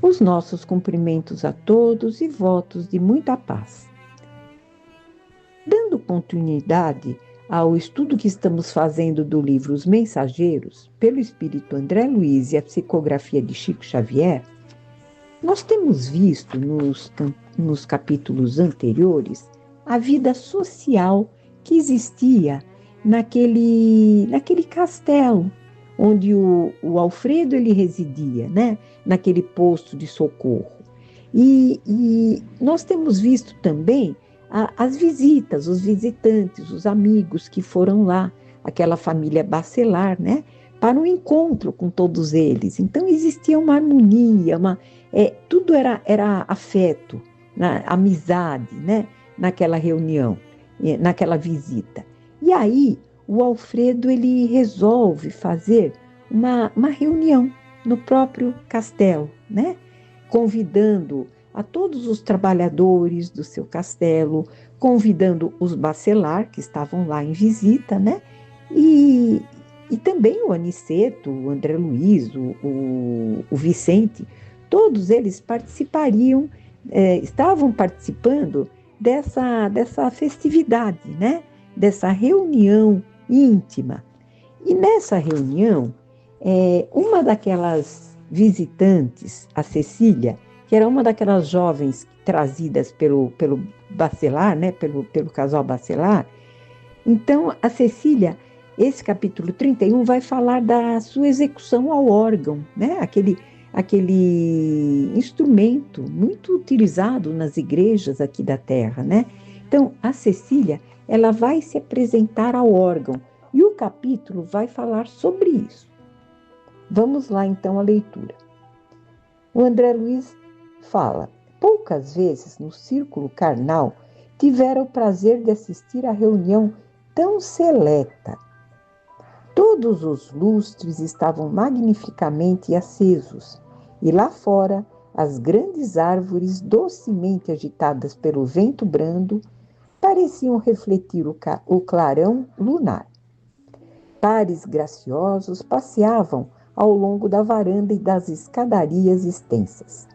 Os nossos cumprimentos a todos e votos de muita paz. Dando continuidade ao estudo que estamos fazendo do livro Os Mensageiros, pelo espírito André Luiz e a psicografia de Chico Xavier, nós temos visto nos capítulos anteriores a vida social que existia naquele castelo onde o Alfredo ele residia, né? Naquele posto de socorro. E nós temos visto também as visitas, os visitantes, os amigos que foram lá, aquela família Bacelar, né? Para um encontro com todos eles. Então existia uma harmonia, tudo era afeto, amizade, né? Naquela reunião, naquela visita. E aí o Alfredo ele resolve fazer uma reunião no próprio castelo, né? Convidando a todos os trabalhadores do seu castelo, convidando os Bacelar, que estavam lá em visita, né? E também o Aniceto, o André Luiz, o Vicente, todos eles participariam, estavam participando dessa festividade, né? Dessa reunião íntima. E nessa reunião, uma daquelas visitantes, a Cecília, que era uma daquelas jovens trazidas pelo Bacelar, né? pelo casal Bacelar, então a Cecília, esse capítulo 31 vai falar da sua execução ao órgão, né? Aquele instrumento muito utilizado nas igrejas aqui da terra, né? Então, a Cecília, ela vai se apresentar ao órgão e o capítulo vai falar sobre isso. Vamos lá, então, à leitura. O André Luiz fala: poucas vezes no círculo carnal tivera o prazer de assistir à reunião tão seleta. Todos os lustres estavam magnificamente acesos, e lá fora as grandes árvores docemente agitadas pelo vento brando pareciam refletir o clarão lunar. Pares graciosos passeavam ao longo da varanda e das escadarias extensas.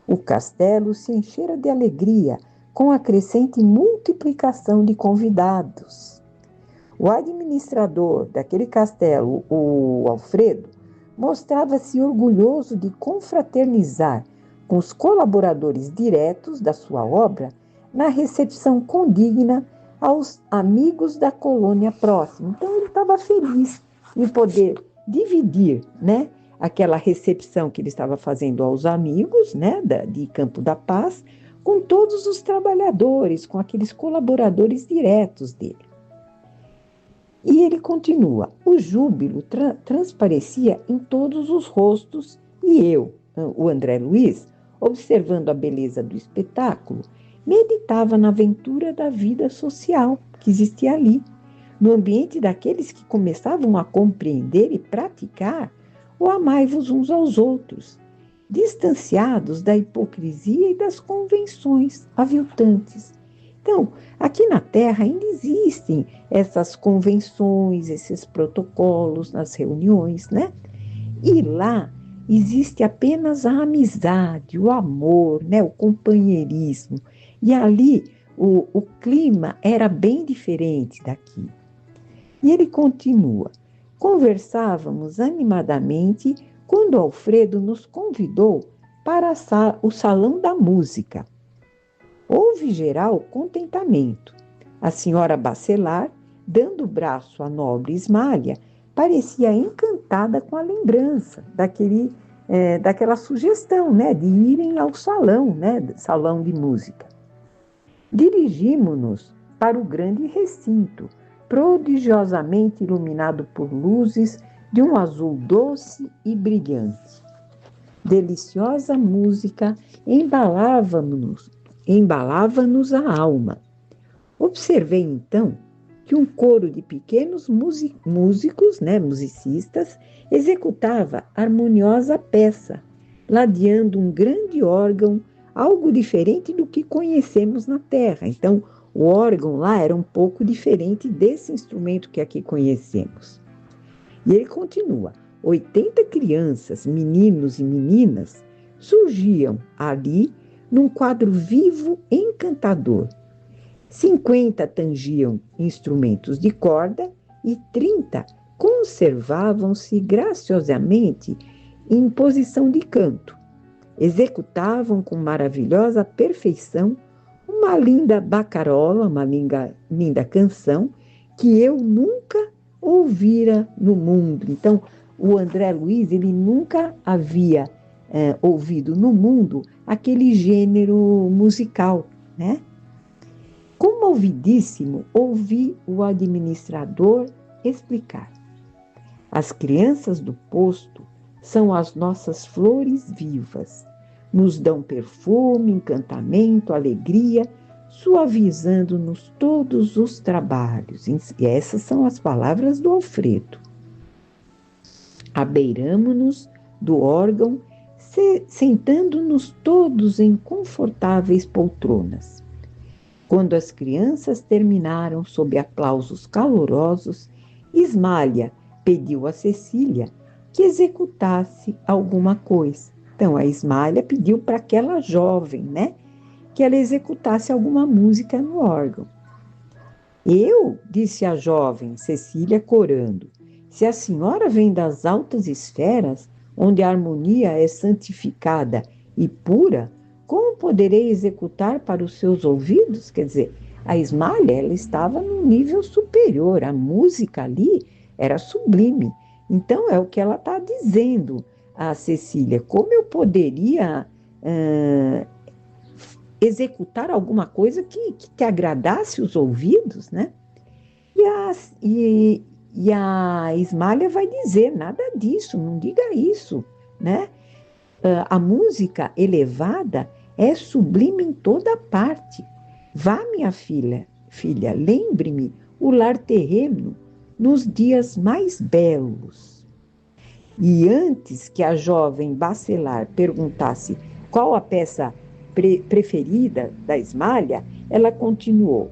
O castelo se enchera de alegria com a crescente multiplicação de convidados. O administrador daquele castelo, o Alfredo, mostrava-se orgulhoso de confraternizar com os colaboradores diretos da sua obra na recepção condigna aos amigos da colônia próxima. Então, ele estava feliz em poder dividir, né, aquela recepção que ele estava fazendo aos amigos, né, de Campo da Paz, com todos os trabalhadores, com aqueles colaboradores diretos dele. E ele continua: o júbilo transparecia em todos os rostos e eu, o André Luiz, observando a beleza do espetáculo, meditava na aventura da vida social que existia ali, no ambiente daqueles que começavam a compreender e praticar o amai-vos uns aos outros, distanciados da hipocrisia e das convenções aviltantes. Então, aqui na Terra ainda existem essas convenções, esses protocolos nas reuniões, né? E lá existe apenas a amizade, o amor, né? O companheirismo. E ali o clima era bem diferente daqui. E ele continua: conversávamos animadamente quando Alfredo nos convidou para o salão da música. Houve geral contentamento. A senhora Bacelar, dando o braço à nobre Ismália, parecia encantada com a lembrança daquela sugestão, né, de irem ao salão, né, salão de música. Dirigimo-nos para o grande recinto, prodigiosamente iluminado por luzes de um azul doce e brilhante. Deliciosa música embalava-nos a alma. Observei então que um coro de pequenos músicos, né, musicistas, executava harmoniosa peça, ladeando um grande órgão, algo diferente do que conhecemos na Terra. Então, o órgão lá era um pouco diferente desse instrumento que aqui conhecemos. E ele continua: 80 crianças, meninos e meninas, surgiam ali num quadro vivo encantador. 50 tangiam instrumentos de corda e 30 conservavam-se graciosamente em posição de canto. Executavam com maravilhosa perfeição uma linda bacarola, uma linda canção que eu nunca ouvira no mundo. Então, o André Luiz, ele nunca havia ouvido no mundo aquele gênero musical, né? Comovidíssimo, ouvi o administrador explicar. As crianças do posto são as nossas flores vivas. Nos dão perfume, encantamento, alegria, suavizando-nos todos os trabalhos. E essas são as palavras do Alfredo. Abeiramo-nos do órgão, sentando-nos todos em confortáveis poltronas. Quando as crianças terminaram sob aplausos calorosos, Ismália pediu a Cecília que executasse alguma coisa. Então, a Ismália pediu para aquela jovem, né, que ela executasse alguma música no órgão. Eu, disse a jovem Cecília corando, se a senhora vem das altas esferas, onde a harmonia é santificada e pura, como poderei executar para os seus ouvidos? Quer dizer, a Ismália, ela estava num nível superior, a música ali era sublime. Então, é o que ela está dizendo a Cecília, como eu poderia executar alguma coisa que agradasse os ouvidos, né? E a Ismália vai dizer, nada disso, não diga isso, né? A música elevada é sublime em toda parte. Vá, minha filha, lembre-me o lar terreno nos dias mais belos. E antes que a jovem Bacelar perguntasse qual a peça preferida da Ismália, ela continuou.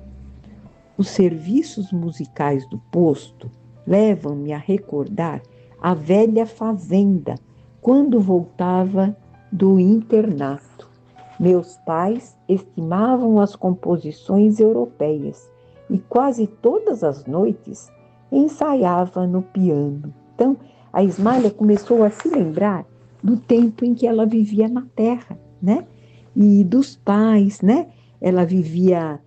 Os serviços musicais do posto levam-me a recordar a velha fazenda, quando voltava do internato. Meus pais estimavam as composições europeias e quase todas as noites ensaiava no piano. Então, a Ismália começou a se lembrar do tempo em que ela vivia na terra, né? E dos pais, né? Ela vivia,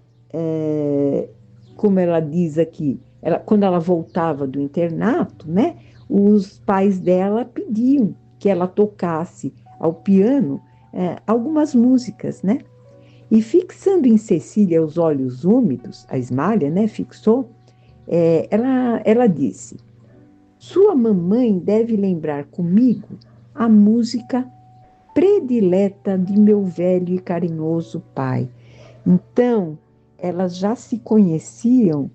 como ela diz aqui, quando ela voltava do internato, né? Os pais dela pediam que ela tocasse ao piano algumas músicas, né? E fixando em Cecília os olhos úmidos, a Ismália, né, fixou, ela disse, sua mamãe deve lembrar comigo a música predileta de meu velho e carinhoso pai. Então, elas já se conheciam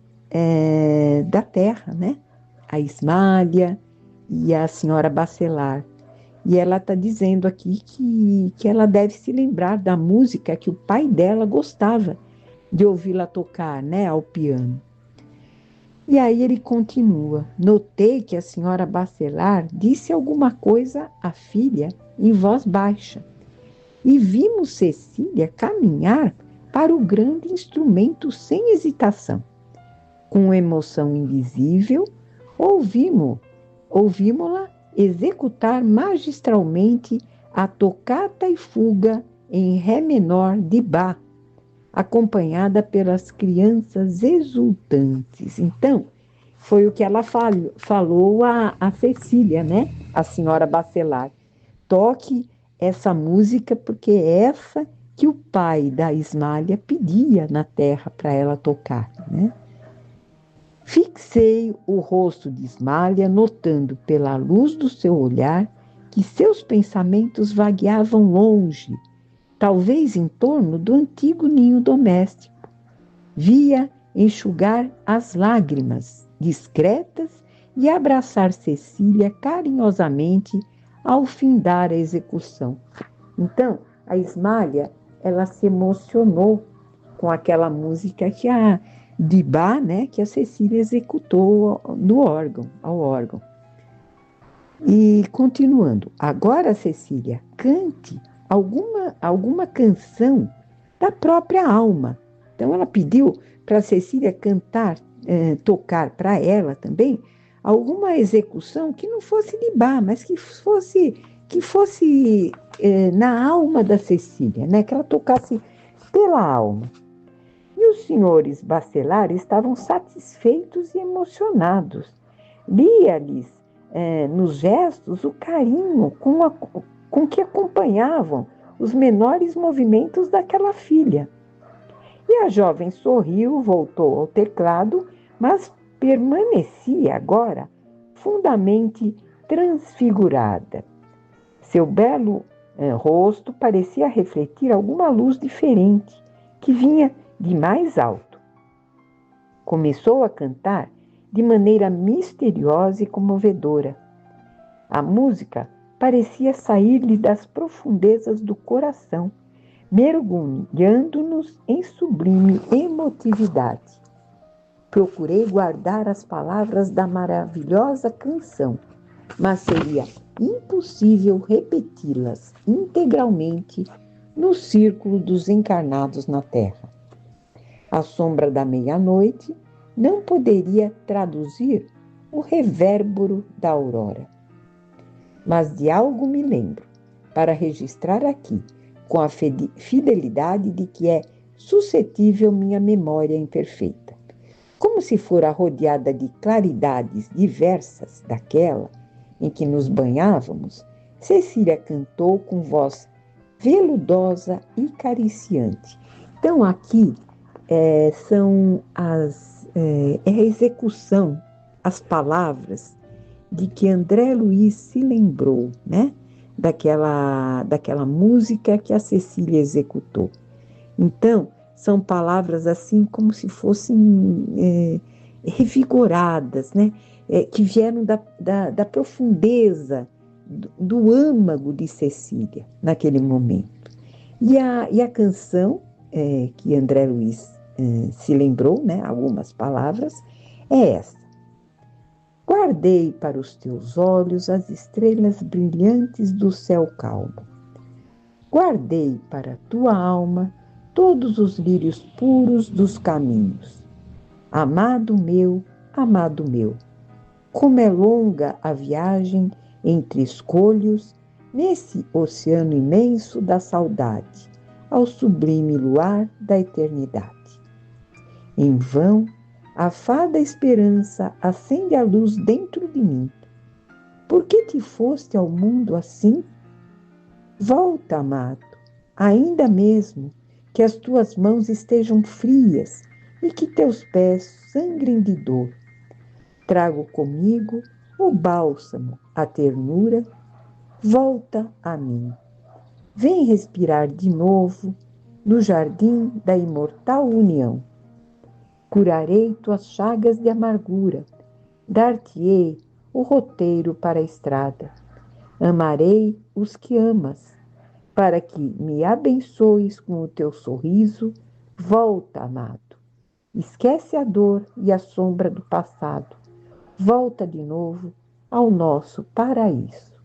da terra, né? A Ismália e a senhora Bacelar. E ela está dizendo aqui que ela deve se lembrar da música que o pai dela gostava de ouvi-la tocar, né, ao piano. E aí ele continua. Notei que a senhora Bacelar disse alguma coisa à filha em voz baixa. E vimos Cecília caminhar para o grande instrumento sem hesitação. Com emoção invisível, ouvimos-la executar magistralmente a tocata e fuga em ré menor de Bach, acompanhada pelas crianças exultantes. Então, foi o que ela falou a Cecília, né? A senhora Bacelar. Toque essa música porque é essa que o pai da Ismália pedia na terra para ela tocar, né? Fixei o rosto de Ismália, notando pela luz do seu olhar que seus pensamentos vagueavam longe, talvez em torno do antigo ninho doméstico. Via enxugar as lágrimas, discretas, e abraçar Cecília carinhosamente ao findar a execução. Então, a Ismália, ela se emocionou com aquela música que de Bach, né, que a Cecília executou ao órgão. E continuando, agora, Cecília, cante alguma canção da própria alma. Então ela pediu para Cecília cantar, tocar para ela também alguma execução que não fosse de Bach, mas que fosse na alma da Cecília, né? Que ela tocasse pela alma. E os senhores Bachelard estavam satisfeitos e emocionados. Lia-lhes nos gestos o carinho com que acompanhavam os menores movimentos daquela filha. E a jovem sorriu, voltou ao teclado, mas permanecia agora fundamente transfigurada. Seu belo rosto parecia refletir alguma luz diferente, que vinha de mais alto. Começou a cantar de maneira misteriosa e comovedora. A música parecia sair-lhe das profundezas do coração, mergulhando-nos em sublime emotividade. Procurei guardar as palavras da maravilhosa canção, mas seria impossível repeti-las integralmente no círculo dos encarnados na Terra. A sombra da meia-noite não poderia traduzir o revérbero da aurora. Mas de algo me lembro, para registrar aqui, com a fidelidade de que é suscetível minha memória imperfeita. Como se fora rodeada de claridades diversas daquela em que nos banhávamos, Cecília cantou com voz veludosa e cariciante. Então aqui são a execução, as palavras de que André Luiz se lembrou, né? Daquela música que a Cecília executou. Então, são palavras assim como se fossem revigoradas, né? Que vieram da profundeza, do âmago de Cecília, naquele momento. E a canção que André Luiz se lembrou, né? Algumas palavras, é essa. Guardei para os teus olhos as estrelas brilhantes do céu calmo. Guardei para a tua alma todos os lírios puros dos caminhos. Amado meu, como é longa a viagem entre escolhos nesse oceano imenso da saudade, ao sublime luar da eternidade. Em vão, a fada esperança acende a luz dentro de mim. Por que te foste ao mundo assim? Volta, amado, ainda mesmo que as tuas mãos estejam frias e que teus pés sangrem de dor. Trago comigo o bálsamo, a ternura. Volta a mim. Vem respirar de novo no jardim da imortal união. Curarei tuas chagas de amargura, dar-te-ei o roteiro para a estrada. Amarei os que amas, para que me abençoes com o teu sorriso. Volta, amado. Esquece a dor e a sombra do passado. Volta de novo ao nosso paraíso.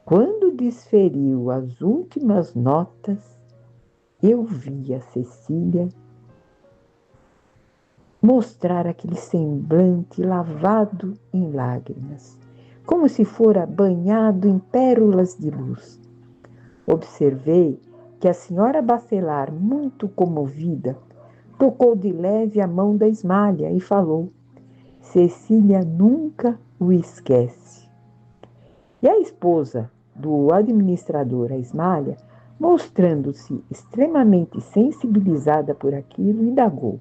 Quando desferiu as últimas notas, eu vi a Cecília mostrar aquele semblante lavado em lágrimas, como se fora banhado em pérolas de luz. Observei que a senhora Bachelard, muito comovida, tocou de leve a mão da Ismália e falou: Cecília nunca o esquece. E a esposa do administrador, a Ismália, mostrando-se extremamente sensibilizada por aquilo, indagou: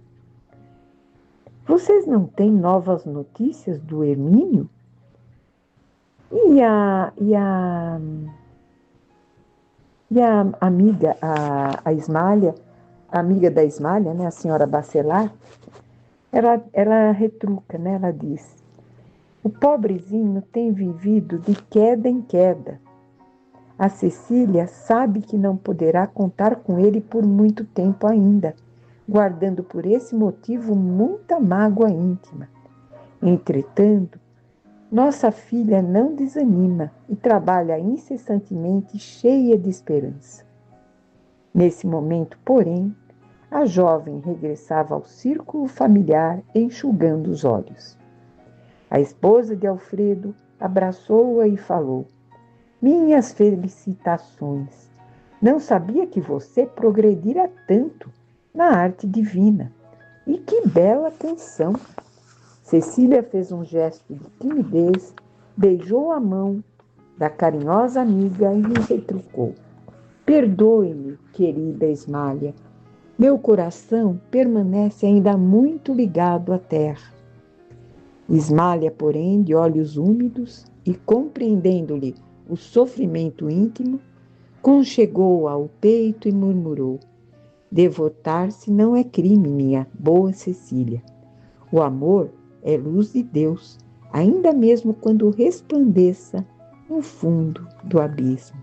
Vocês não têm novas notícias do Hermínio? E a amiga, a Ismália, a amiga da Ismália, né, a senhora Bachelard, ela retruca, né, ela diz: o pobrezinho tem vivido de queda em queda. A Cecília sabe que não poderá contar com ele por muito tempo ainda, guardando por esse motivo muita mágoa íntima. Entretanto, Nossa filha não desanima e trabalha incessantemente cheia de esperança. Nesse momento, porém, a jovem regressava ao círculo familiar enxugando os olhos. A esposa de Alfredo abraçou-a e falou: Minhas felicitações! Não sabia que você progredira tanto na arte divina. E que bela canção! Cecília fez um gesto de timidez, beijou a mão da carinhosa amiga e lhe retrucou: Perdoe-me, querida Ismália. Meu coração permanece ainda muito ligado à terra. Ismália, porém, de olhos úmidos e compreendendo-lhe o sofrimento íntimo, conchegou-a ao peito e murmurou: Devotar-se não é crime, minha boa Cecília. O amor é luz de Deus, ainda mesmo quando resplandeça no fundo do abismo.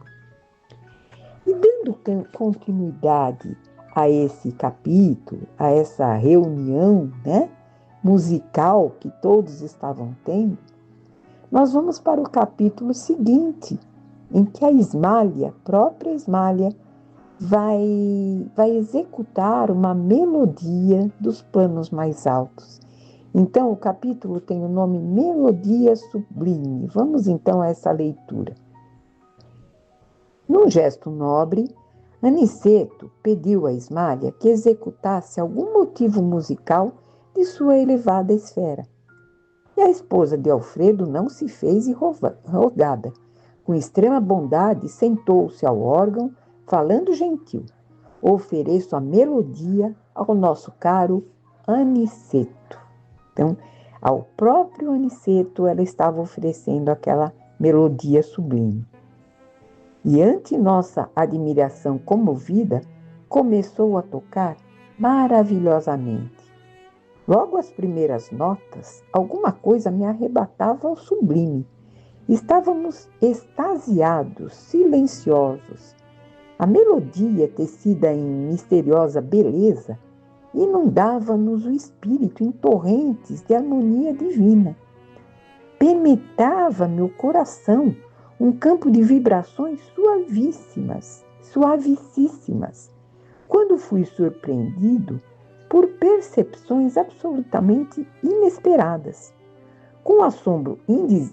E dando continuidade a esse capítulo, a essa reunião, musical que todos estavam tendo, nós vamos para o capítulo seguinte, em que a Ismália, própria Ismália, vai executar uma melodia dos planos mais altos. Então, o capítulo tem o nome Melodia Sublime. Vamos então a essa leitura. Num gesto nobre, Aniceto pediu a Ismália que executasse algum motivo musical de sua elevada esfera. E a esposa de Alfredo não se fez rogada. Com extrema bondade, sentou-se ao órgão, falando gentil: Ofereço a melodia ao nosso caro Aniceto. Então, ao próprio Aniceto, ela estava oferecendo aquela melodia sublime. E ante nossa admiração comovida, começou a tocar maravilhosamente. Logo as primeiras notas, alguma coisa me arrebatava ao sublime. Estávamos extasiados, silenciosos. A melodia, tecida em misteriosa beleza, inundava-nos o espírito em torrentes de harmonia divina. Penetrava-me o coração um campo de vibrações suavissíssimas, quando fui surpreendido por percepções absolutamente inesperadas. Com assombro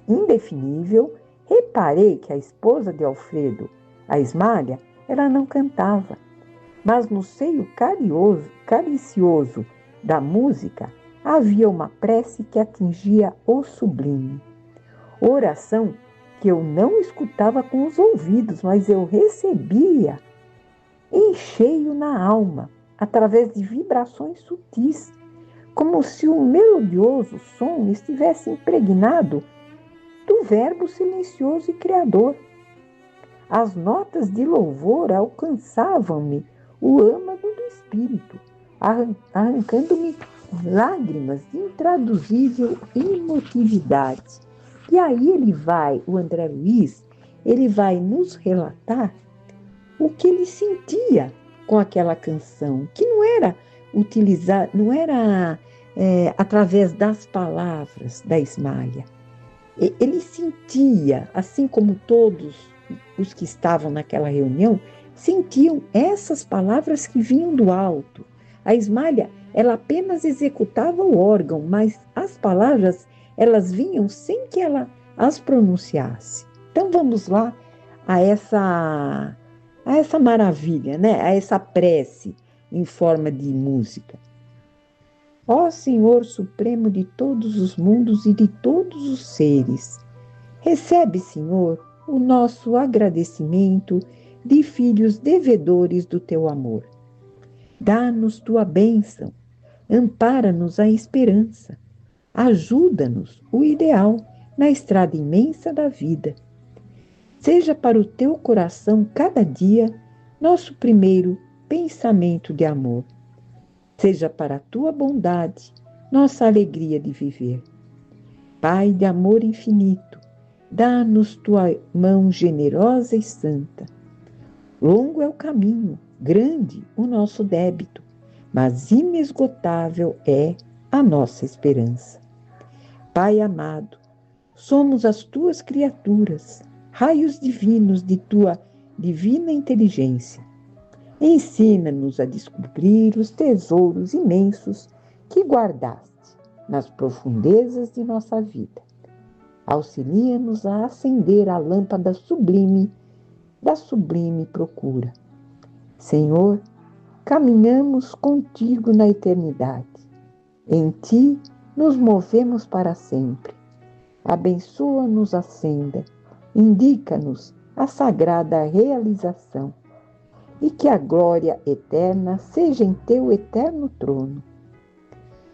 indefinível, reparei que a esposa de Alfredo, a Ismália, ela não cantava, mas no seio caricioso da música havia uma prece que atingia o sublime. Oração que eu não escutava com os ouvidos, mas eu recebia em cheio na alma, através de vibrações sutis, como se o melodioso som estivesse impregnado do verbo silencioso e criador. As notas de louvor alcançavam-me o âmago do espírito, arrancando-me lágrimas de intraduzível emotividade. E aí o André Luiz, ele vai nos relatar o que ele sentia com aquela canção, que não era através das palavras da Ismália. Ele sentia, assim como todos os que estavam naquela reunião, sentiam essas palavras que vinham do alto. A Ismália, ela apenas executava o órgão, mas as palavras, elas vinham sem que ela as pronunciasse. Então vamos lá a essa maravilha, a essa prece em forma de música. Ó Senhor Supremo de todos os mundos e de todos os seres, recebe, Senhor, o nosso agradecimento de filhos devedores do teu amor. Dá-nos tua bênção, ampara-nos a esperança, ajuda-nos o ideal na estrada imensa da vida. Seja para o teu coração cada dia nosso primeiro pensamento de amor. Seja para a tua bondade nossa alegria de viver. Pai de amor infinito, dá-nos tua mão generosa e santa. Longo é o caminho, grande o nosso débito, mas inesgotável é a nossa esperança. Pai amado, somos as tuas criaturas, raios divinos de tua divina inteligência. Ensina-nos a descobrir os tesouros imensos que guardaste nas profundezas de nossa vida. Auxilia-nos a acender a lâmpada sublime da sublime procura. Senhor, caminhamos contigo na eternidade. Em ti nos movemos para sempre. Abençoa-nos a senda, indica-nos a sagrada realização, e que a glória eterna seja em teu eterno trono.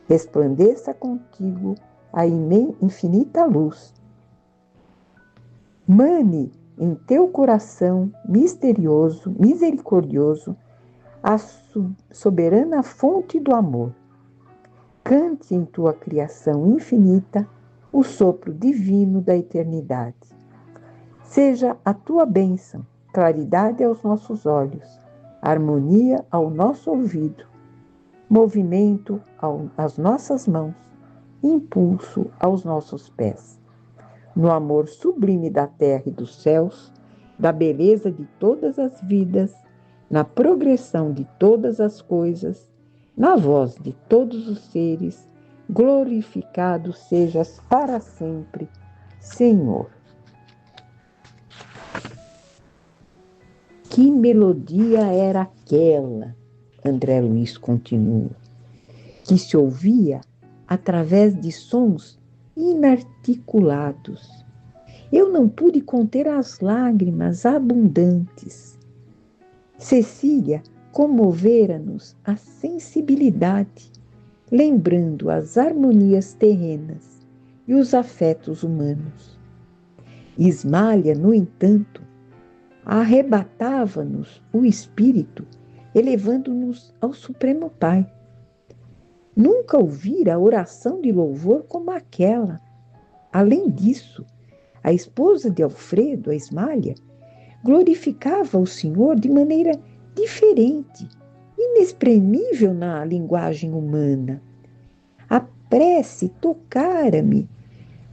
Resplandeça contigo a infinita luz. Mane em teu coração misericordioso, a soberana fonte do amor. Cante em tua criação infinita o sopro divino da eternidade. Seja a tua bênção, claridade aos nossos olhos, harmonia ao nosso ouvido, movimento às nossas mãos, impulso aos nossos pés. No amor sublime da terra e dos céus, da beleza de todas as vidas, na progressão de todas as coisas, na voz de todos os seres, glorificado sejas para sempre, Senhor. Que melodia era aquela, André Luiz continua, que se ouvia através de sons inarticulados. Eu não pude conter as lágrimas abundantes. Cecília comovera-nos a sensibilidade, lembrando as harmonias terrenas e os afetos humanos. Ismália, no entanto, arrebatava-nos o espírito, elevando-nos ao Supremo Pai. Nunca ouvira oração de louvor como aquela. Além disso, a esposa de Alfredo, a Ismália, glorificava o Senhor de maneira diferente, inexprimível na linguagem humana. A prece tocara-me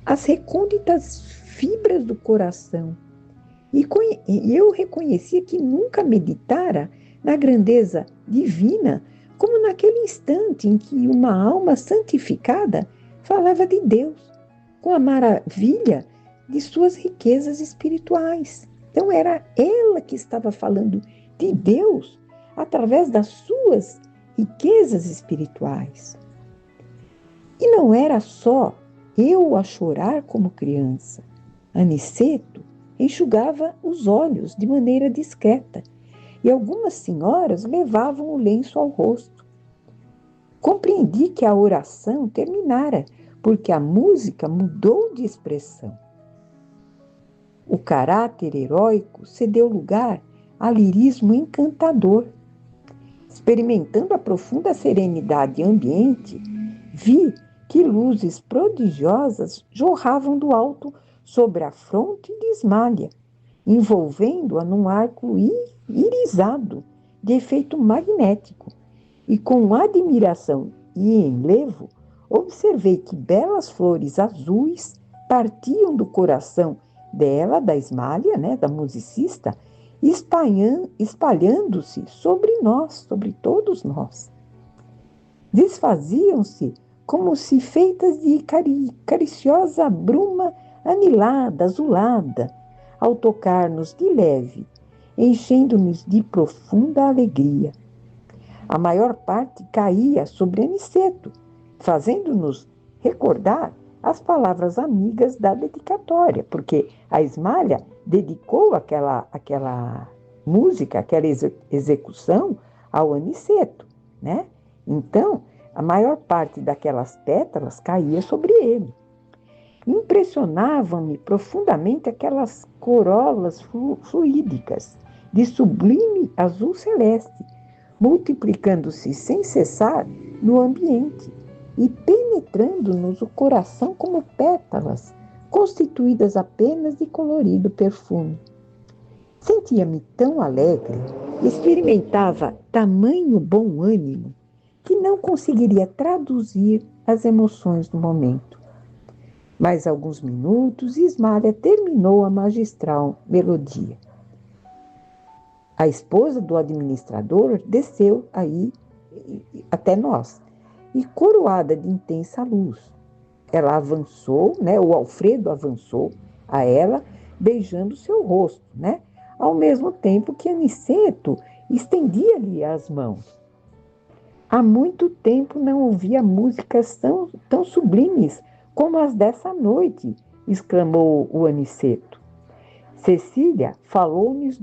as recônditas fibras do coração, e eu reconhecia que nunca meditara na grandeza divina como naquele instante em que uma alma santificada falava de Deus, com a maravilha de suas riquezas espirituais. Então era ela que estava falando de Deus através das suas riquezas espirituais. E não era só eu a chorar como criança. Aniceto enxugava os olhos de maneira discreta, e algumas senhoras levavam o lenço ao rosto. Compreendi que a oração terminara, porque a música mudou de expressão. O caráter heróico cedeu lugar a lirismo encantador. Experimentando a profunda serenidade ambiente, vi que luzes prodigiosas jorravam do alto sobre a fronte de Ismália, envolvendo-a num arco irisado, de efeito magnético, e com admiração e enlevo, observei que belas flores azuis partiam do coração dela, da Ismália, da musicista, espalhando-se sobre nós, sobre todos nós. Desfaziam-se como se feitas de cariciosa bruma anilada, azulada, ao tocar-nos de leve, enchendo-nos de profunda alegria. A maior parte caía sobre Aniceto, fazendo-nos recordar as palavras amigas da dedicatória, porque a Ismália dedicou aquela música, aquela execução ao Aniceto, né? Então, a maior parte daquelas pétalas caía sobre ele. Impressionavam-me profundamente aquelas corolas fluídicas, de sublime azul celeste, multiplicando-se sem cessar no ambiente e penetrando-nos o coração como pétalas, constituídas apenas de colorido perfume. Sentia-me tão alegre, experimentava tamanho bom ânimo, que não conseguiria traduzir as emoções do momento. Mais alguns minutos e Ismália terminou a magistral melodia. A esposa do administrador desceu aí até nós e coroada de intensa luz. Ela avançou, né? O Alfredo avançou a ela, beijando seu rosto, né? Ao mesmo tempo que Aniceto estendia-lhe as mãos. Há muito tempo não ouvia músicas tão sublimes como as dessa noite, exclamou o Aniceto. Cecília falou-nos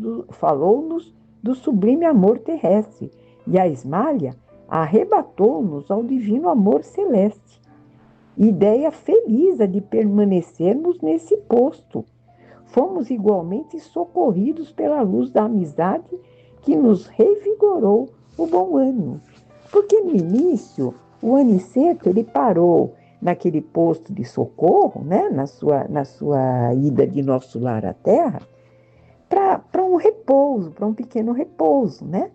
do sublime amor terrestre e a Ismália arrebatou-nos ao divino amor celeste. Ideia feliz a de permanecermos nesse posto. Fomos igualmente socorridos pela luz da amizade que nos revigorou o bom ânimo. Porque no início, o Aniceto, ele parou naquele posto de socorro, né, na sua ida de nosso lar à terra, para um repouso, para um pequeno repouso, né?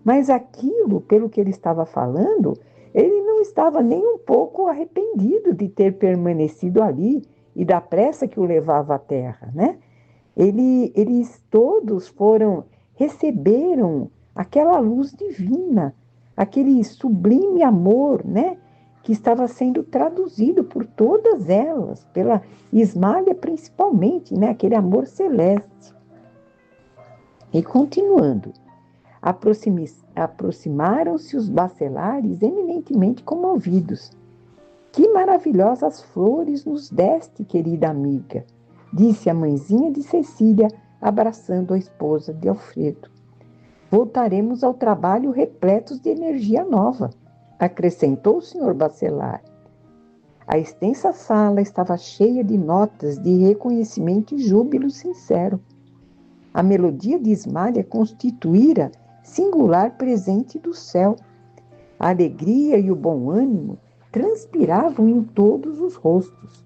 Mas aquilo, pelo que ele estava falando, ele não estava nem um pouco arrependido de ter permanecido ali e da pressa que o levava à terra, né? Eles todos receberam aquela luz divina, aquele sublime amor, né? Que estava sendo traduzido por todas elas, pela Ismália principalmente, né? Aquele amor celeste. E continuando, aproximaram-se os bacelares eminentemente comovidos. Que maravilhosas flores nos deste, querida amiga, disse a mãezinha de Cecília, abraçando a esposa de Alfredo. Voltaremos ao trabalho repletos de energia nova, acrescentou o senhor bacelar. A extensa sala estava cheia de notas de reconhecimento e júbilo sincero. A melodia de Ismália constituíra singular presente do céu. A alegria e o bom ânimo transpiravam em todos os rostos.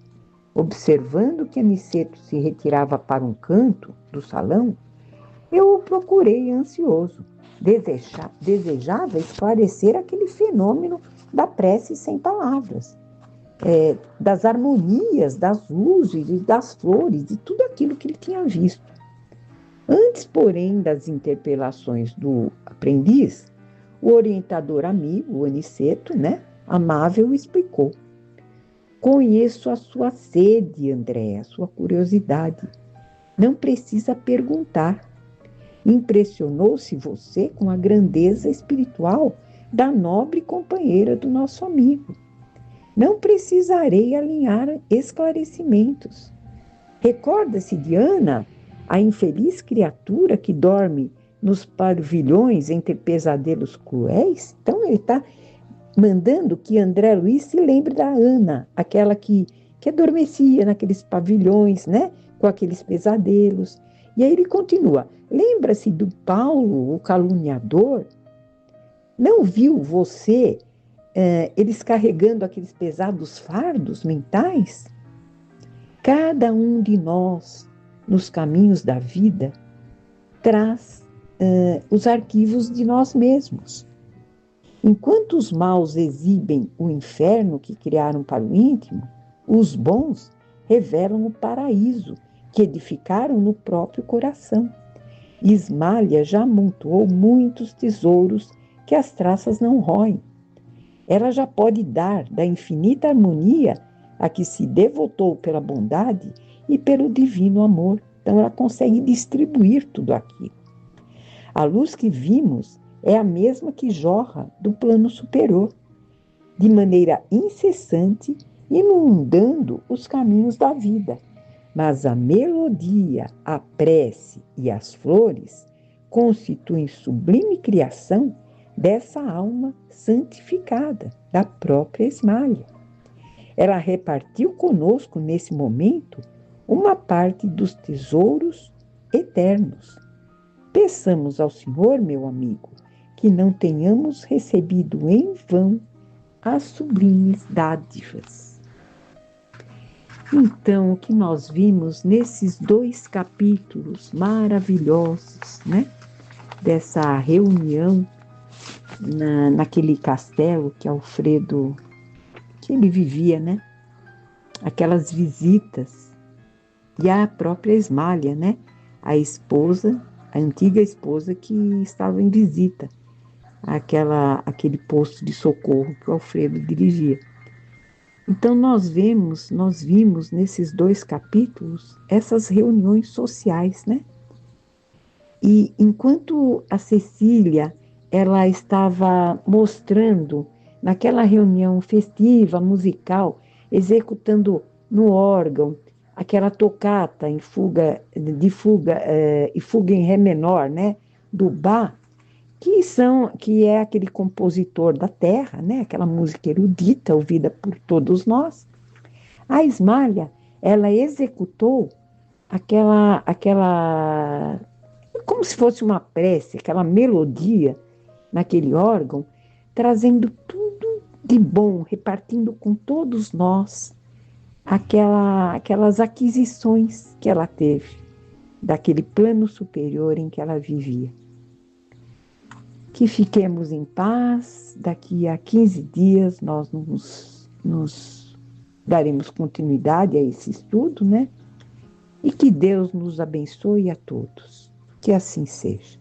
Observando que Aniceto se retirava para um canto do salão, eu o procurei ansioso. Desejava esclarecer aquele fenômeno da prece sem palavras, das harmonias, das luzes e das flores, de tudo aquilo que ele tinha visto. Antes, porém, das interpelações do aprendiz, o orientador amigo, o Aniceto, né, amável, explicou. Conheço a sua sede, André, a sua curiosidade. Não precisa perguntar. Impressionou-se você com a grandeza espiritual da nobre companheira do nosso amigo. Não precisarei alinhar esclarecimentos. Recorda-se de Ana, a infeliz criatura que dorme nos pavilhões entre pesadelos cruéis? Então ele está mandando que André Luiz se lembre da Ana, aquela que adormecia naqueles pavilhões, né, com aqueles pesadelos. E aí ele continua, lembra-se do Paulo, o caluniador? Não viu você, eles carregando aqueles pesados fardos mentais? Cada um de nós, nos caminhos da vida, traz os arquivos de nós mesmos. Enquanto os maus exibem o inferno que criaram para o íntimo, os bons revelam o paraíso que edificaram no próprio coração. Ismália já amontoou muitos tesouros que as traças não roem. Ela já pode dar da infinita harmonia a que se devotou pela bondade e pelo divino amor. Então ela consegue distribuir tudo aquilo. A luz que vimos é a mesma que jorra do plano superior, de maneira incessante, inundando os caminhos da vida. Mas a melodia, a prece e as flores constituem sublime criação dessa alma santificada, da própria Ismália. Ela repartiu conosco nesse momento uma parte dos tesouros eternos. Peçamos ao Senhor, meu amigo, que não tenhamos recebido em vão as sublimes dádivas. Então, o que nós vimos nesses 2 capítulos maravilhosos, né, dessa reunião naquele castelo que Alfredo, que ele vivia, né, aquelas visitas, e a própria Ismália, né? A esposa, a antiga esposa que estava em visita aquele posto de socorro que o Alfredo dirigia. Então nós vimos nesses dois capítulos essas reuniões sociais, né? E enquanto a Cecília ela estava mostrando naquela reunião festiva, musical, executando no órgão aquela tocata em fuga de fuga e fuga em ré menor, né, do Bach, que é aquele compositor da terra, né, aquela música erudita ouvida por todos nós. A Ismália, ela executou aquela como se fosse uma prece, aquela melodia naquele órgão, trazendo tudo de bom, repartindo com todos nós aquelas aquisições que ela teve daquele plano superior em que ela vivia. Que fiquemos em paz, daqui a 15 dias nós nos daremos continuidade a esse estudo, né? E que Deus nos abençoe a todos. Que assim seja.